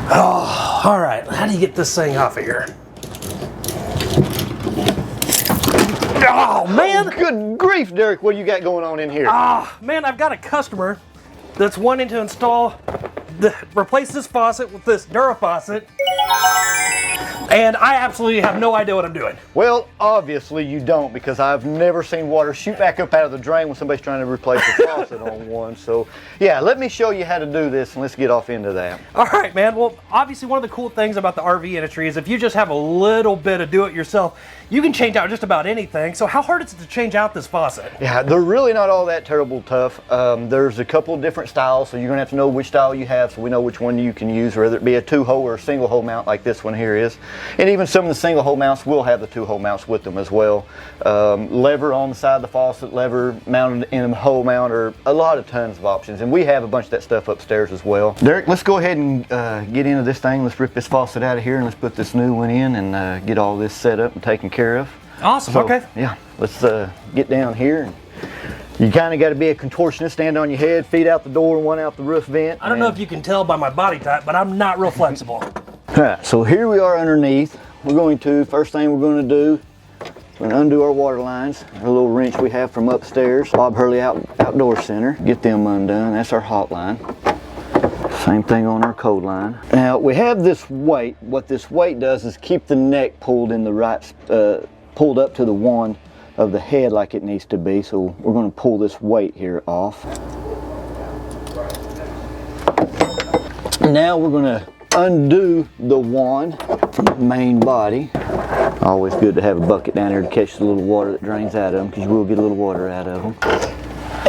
Oh, all right. How do you get this thing off of here? Oh, man. Oh, good grief, Derek. What do you got going on in here? Man, I've got a customer that's wanting to replace this faucet with this Dura Faucet. And I absolutely have no idea what I'm doing. Well, obviously you don't, because I've never seen water shoot back up out of the drain when somebody's trying to replace a faucet on one. So, yeah, let me show you how to do this, and let's get off into that. All right, man. Well, obviously one of the cool things about the RV industry is if you just have a little bit of do-it-yourself, you can change out just about anything. So how hard is it to change out this faucet? Yeah, they're really not all that terrible tough. There's a couple of different styles, so you're going to have to know which style you have so we know which one you can use, whether it be a 2-hole or a single-hole mount like this one here is. And even some of the single-hole mounts will have the 2-hole mounts with them as well. Lever on the side of the faucet, lever mounted in a hole mount, or a lot of tons of options. And we have a bunch of that stuff upstairs as well. Derek, let's go ahead and get into this thing. Let's rip this faucet out of here and let's put this new one in and get all this set up and taken care of. Awesome, So, okay. Yeah, let's get down here. You kind of got to be a contortionist, stand on your head, feet out the door, one out the roof vent. I don't know if you can tell by my body type, but I'm not real flexible. All right, so here we are underneath. First thing we're going to do, we're going to undo our water lines, our little wrench we have from upstairs, Bob Hurley Outdoor Center. Get them undone. That's our hot line. Same thing on our cold line. Now we have this weight. What this weight does is keep the neck pulled in the right, pulled up to the wand of the head like it needs to be. So we're going to pull this weight here off. Now we're going to undo the wand from the main body. Always good to have a bucket down here to catch the little water that drains out of them, because you will get a little water out of them.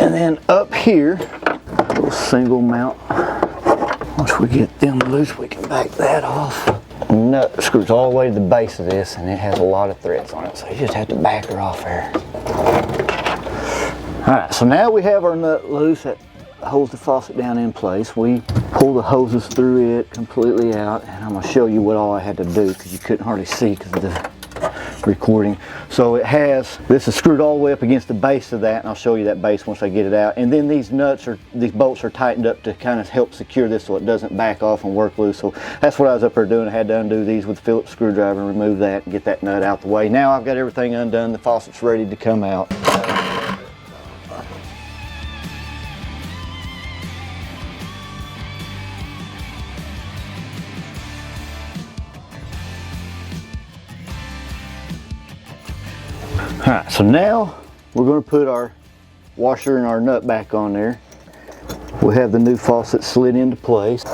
And then up here, a little single mount. Once we get them loose, we can back that off. Nut screws all the way to the base of this, and it has a lot of threads on it, so you just have to back her off there. Alright, so now we have our nut loose that holds the faucet down in place. We pull the hoses through it completely out, and I'm going to show you what all I had to do, because you couldn't hardly see because of the recording. So this is screwed all the way up against the base of that, and I'll show you that base once I get it out. And then these bolts are tightened up to kind of help secure this so it doesn't back off and work loose. So that's what I was up there doing. I had to undo these with a Phillips screwdriver and remove that and get that nut out the way. Now I've got everything undone. The faucet's ready to come out. Alright, so now we're going to put our washer and our nut back on there. We'll have the new faucet slid into place.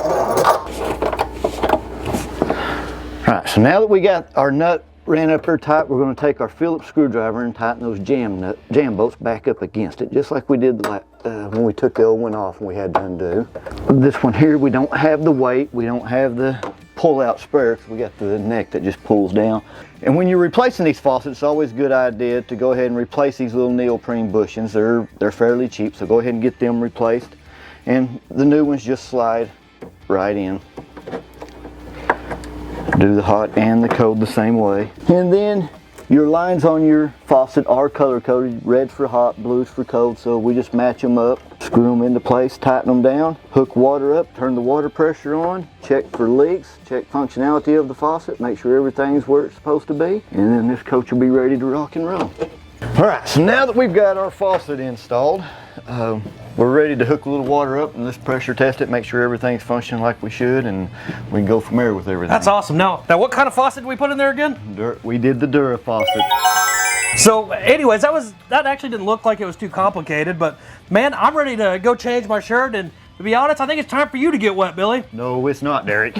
Alright, so now that we got our nut ran up there tight, we're going to take our Phillips screwdriver and tighten those jam bolts back up against it, just like we did when we took the old one off and we had to undo. This one here, we don't have the weight, we don't have the pull-out sprayer, because we got the neck that just pulls down. And when you're replacing these faucets, it's always a good idea to go ahead and replace these little neoprene bushings. They're fairly cheap, so go ahead and get them replaced. And the new ones just slide right in. Do the hot and the cold the same way. And then your lines on your faucet are color coded, red for hot, blues for cold, so we just match them up, screw them into place, tighten them down, hook water up, turn the water pressure on, check for leaks, check functionality of the faucet, make sure everything's where it's supposed to be, and then this coach will be ready to rock and roll. Alright, so now that we've got our faucet installed, we're ready to hook a little water up and let's pressure test it, make sure everything's functioning like we should, and we can go from there with everything. That's awesome. Now what kind of faucet did we put in there again? We did the Dura Faucet. So anyways, that actually didn't look like it was too complicated, but man, I'm ready to go change my shirt, and to be honest, I think it's time for you to get wet, Billy. No, it's not, Derek.